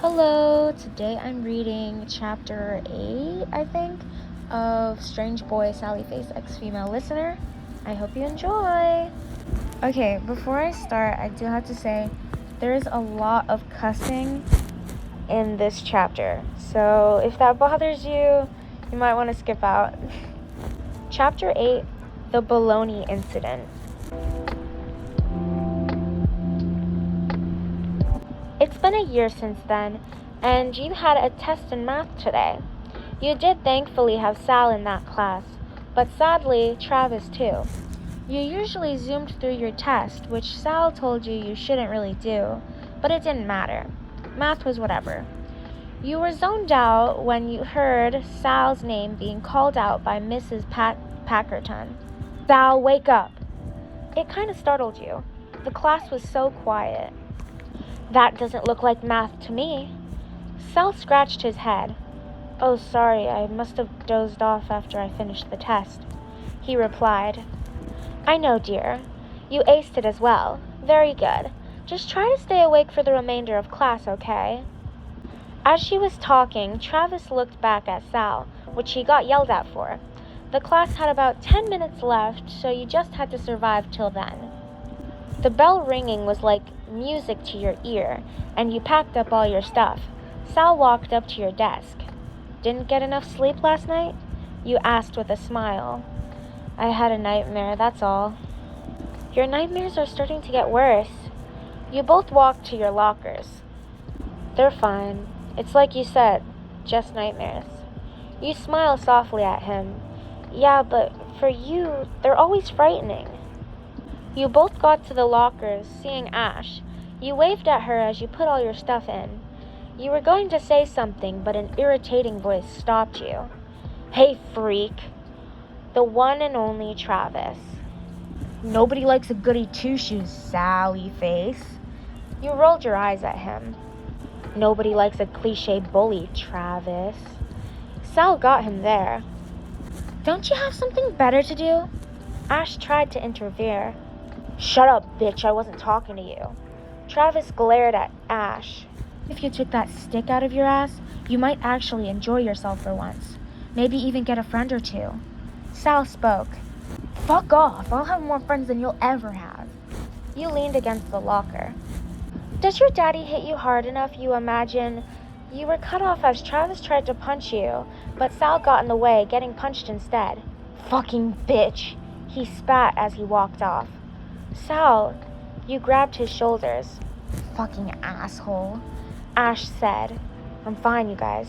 Hello, today I'm reading chapter 8, I think, of Strange Boy Sallyface Ex-Female Listener. I hope you enjoy. Okay, before I start, I do have to say there is a lot of cussing in this chapter. So if that bothers you, you might want to skip out. Chapter 8, The Baloney Incident. It's been a year since then, and you had a test in math today. You did thankfully have Sal in that class, but sadly, Travis too. You usually zoomed through your test, which Sal told you shouldn't really do, but it didn't matter. Math was whatever. You were zoned out when you heard Sal's name being called out by Mrs. Packerton. Sal, wake up! It kind of startled you. The class was so quiet. That doesn't look like math to me. Sal scratched his head. Oh, sorry, I must have dozed off after I finished the test. He replied. I know, dear. You aced it as well. Very good. Just try to stay awake for the remainder of class, okay? As she was talking, Travis looked back at Sal, which he got yelled at for. The class had about 10 minutes left, so you just had to survive till then. The bell ringing was like music to your ear, and you packed up all your stuff. Sal walked up to your desk. Didn't get enough sleep last night? You asked with a smile. I had a nightmare, that's all. Your nightmares are starting to get worse. You both walked to your lockers. They're fine. It's like you said, just nightmares. You smile softly at him. Yeah, but for you, they're always frightening. You both got to the lockers, seeing Ash. You waved at her as you put all your stuff in. You were going to say something, but an irritating voice stopped you. Hey, freak. The one and only Travis. Nobody likes a goody two-shoes, Sallyface. You rolled your eyes at him. Nobody likes a cliche bully, Travis. Sal got him there. Don't you have something better to do? Ash tried to interfere. Shut up, bitch, I wasn't talking to you. Travis glared at Ash. If you took that stick out of your ass, you might actually enjoy yourself for once. Maybe even get a friend or two. Sal spoke. Fuck off, I'll have more friends than you'll ever have. You leaned against the locker. Does your daddy hit you hard enough, you imagine? You were cut off as Travis tried to punch you, but Sal got in the way, getting punched instead. Fucking bitch, he spat as he walked off. Sal, you grabbed his shoulders. Fucking asshole, Ash said. I'm fine, you guys.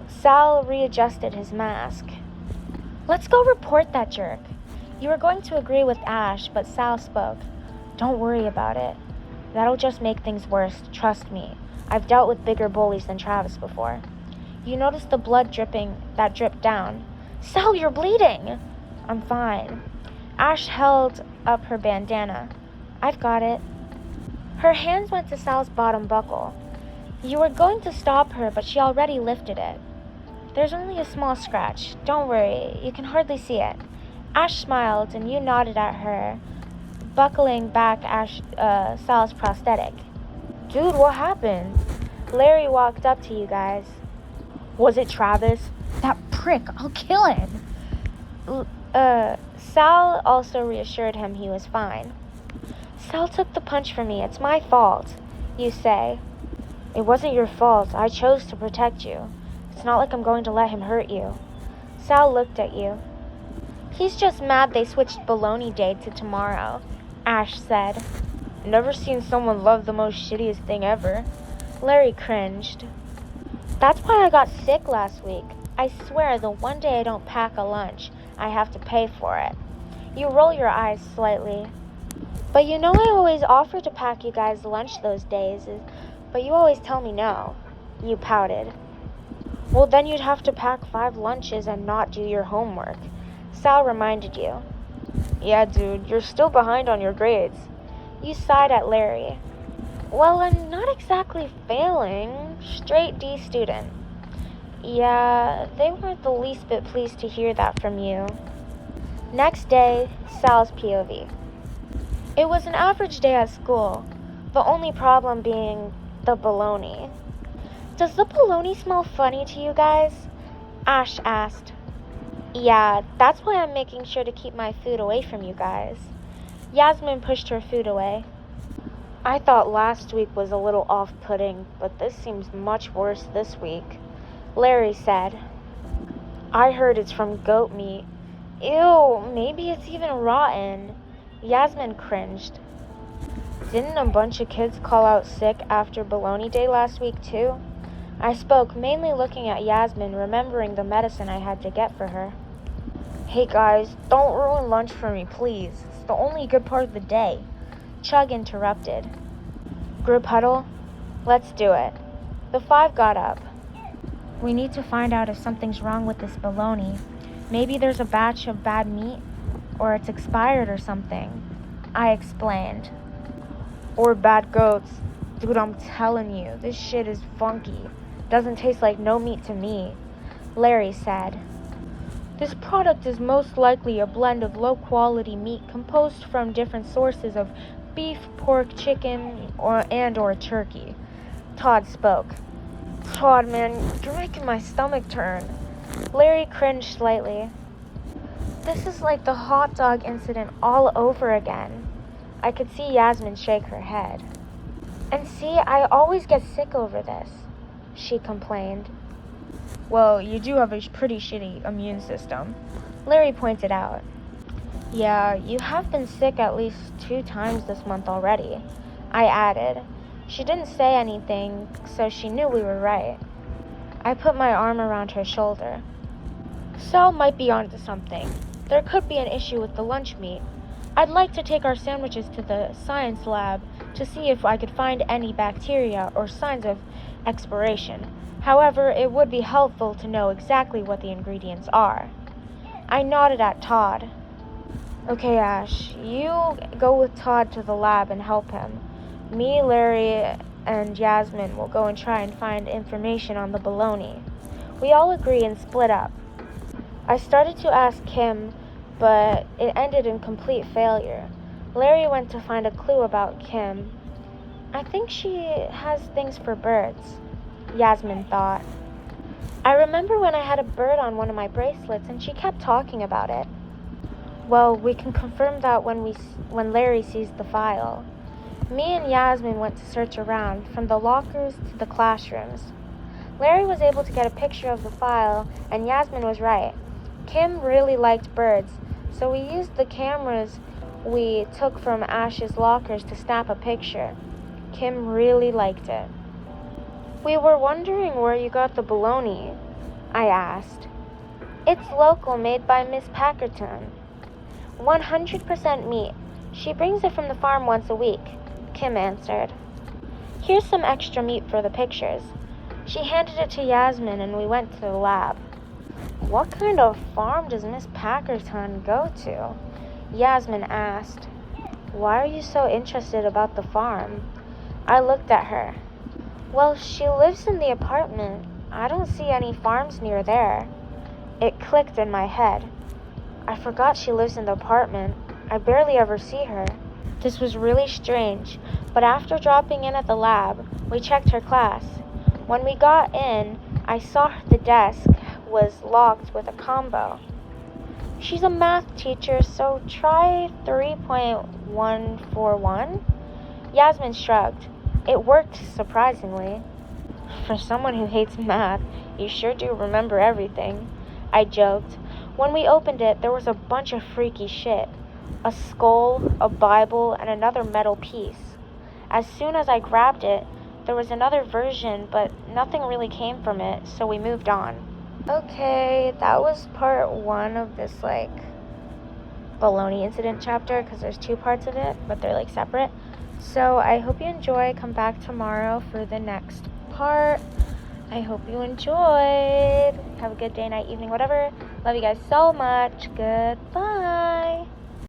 Sal readjusted his mask. Let's go report that jerk. You were going to agree with Ash, but Sal spoke. Don't worry about it. That'll just make things worse, trust me. I've dealt with bigger bullies than Travis before. You noticed the blood dripping that dripped down. Sal, you're bleeding! I'm fine. Ash held up her bandana. I've got it. Her hands went to Sal's bottom buckle. You were going to stop her, but she already lifted it. There's only a small scratch. Don't worry, you can hardly see it. Ash smiled, and you nodded at her, buckling back Sal's prosthetic. Dude, what happened? Larry walked up to you guys. Was it Travis? That prick, I'll kill him. Sal also reassured him he was fine. Sal took the punch from me. It's my fault, you say. It wasn't your fault. I chose to protect you. It's not like I'm going to let him hurt you. Sal looked at you. He's just mad they switched Baloney Day to tomorrow, Ash said. Never seen someone love the most shittiest thing ever. Larry cringed. That's why I got sick last week. I swear the one day I don't pack a lunch, I have to pay for it. You roll your eyes slightly. But you know I always offer to pack you guys lunch those days, but you always tell me no. You pouted. Well, then you'd have to pack 5 lunches and not do your homework. Sal reminded you. Yeah, dude, you're still behind on your grades. You sighed at Larry. Well, I'm not exactly failing. Straight D student. Yeah, they weren't the least bit pleased to hear that from you. Next day, Sal's POV. It was an average day at school, the only problem being the baloney. Does the bologna smell funny to you guys? Ash asked. Yeah, that's why I'm making sure to keep my food away from you guys. Yasmin pushed her food away. I thought last week was a little off-putting, but this seems much worse this week, Larry said. I heard it's from goat meat. Ew, maybe it's even rotten. Yasmin cringed. Didn't a bunch of kids call out sick after Bologna Day last week too? I spoke, mainly looking at Yasmin, remembering the medicine I had to get for her. Hey guys, don't ruin lunch for me, please. It's the only good part of the day. Chug interrupted. Group huddle? Let's do it. The 5 got up. We need to find out if something's wrong with this bologna. Maybe there's a batch of bad meat, or it's expired or something. I explained. Or bad goats. Dude, I'm telling you, this shit is funky. Doesn't taste like no meat to me, Larry said. This product is most likely a blend of low-quality meat composed from different sources of beef, pork, chicken, or turkey. Todd spoke. Todd, man, you're making my stomach turn. Larry cringed slightly. This is like the hot dog incident all over again. I could see Yasmin shake her head. And see, I always get sick over this, she complained. Well, you do have a pretty shitty immune system, Larry pointed out. Yeah, you have been sick at least 2 times this month already, I added. She didn't say anything, so she knew we were right. I put my arm around her shoulder. Sal might be onto something. There could be an issue with the lunch meat. I'd like to take our sandwiches to the science lab to see if I could find any bacteria or signs of expiration. However, it would be helpful to know exactly what the ingredients are. I nodded at Todd. Okay, Ash, you go with Todd to the lab and help him. Me, Larry, and Yasmin will go and try and find information on the bologna. We all agree and split up. I started to ask Kim, but it ended in complete failure. Larry went to find a clue about Kim. I think she has things for birds, Yasmin thought. I remember when I had a bird on one of my bracelets and she kept talking about it. Well, we can confirm that when Larry sees the file. Me and Yasmin went to search around, from the lockers to the classrooms. Larry was able to get a picture of the file, and Yasmin was right. Kim really liked birds, so we used the cameras we took from Ash's lockers to snap a picture. Kim really liked it. We were wondering where you got the bologna, I asked. It's local, made by Miss Packerton. 100% meat. She brings it from the farm once a week, Kim answered. Here's some extra meat for the pictures. She handed it to Yasmin and we went to the lab. What kind of farm does Miss Packerton go to? Yasmin asked. Why are you so interested about the farm? I looked at her. Well, she lives in the apartment. I don't see any farms near there. It clicked in my head. I forgot she lives in the apartment. I barely ever see her. This was really strange, but after dropping in at the lab, we checked her class. When we got in, I saw the desk was locked with a combo. She's a math teacher, so try 3.141? Yasmin shrugged. It worked, surprisingly. For someone who hates math, you sure do remember everything, I joked. When we opened it, there was a bunch of freaky shit. A skull, a Bible, and another metal piece. As soon as I grabbed it, there was another version, but nothing really came from it, so we moved on. Okay, that was part 1 of this, bologna incident chapter, because there's 2 parts of it, but they're, separate. So I hope you enjoy. Come back tomorrow for the next part. I hope you enjoyed. Have a good day, night, evening, whatever. Love you guys so much. Goodbye.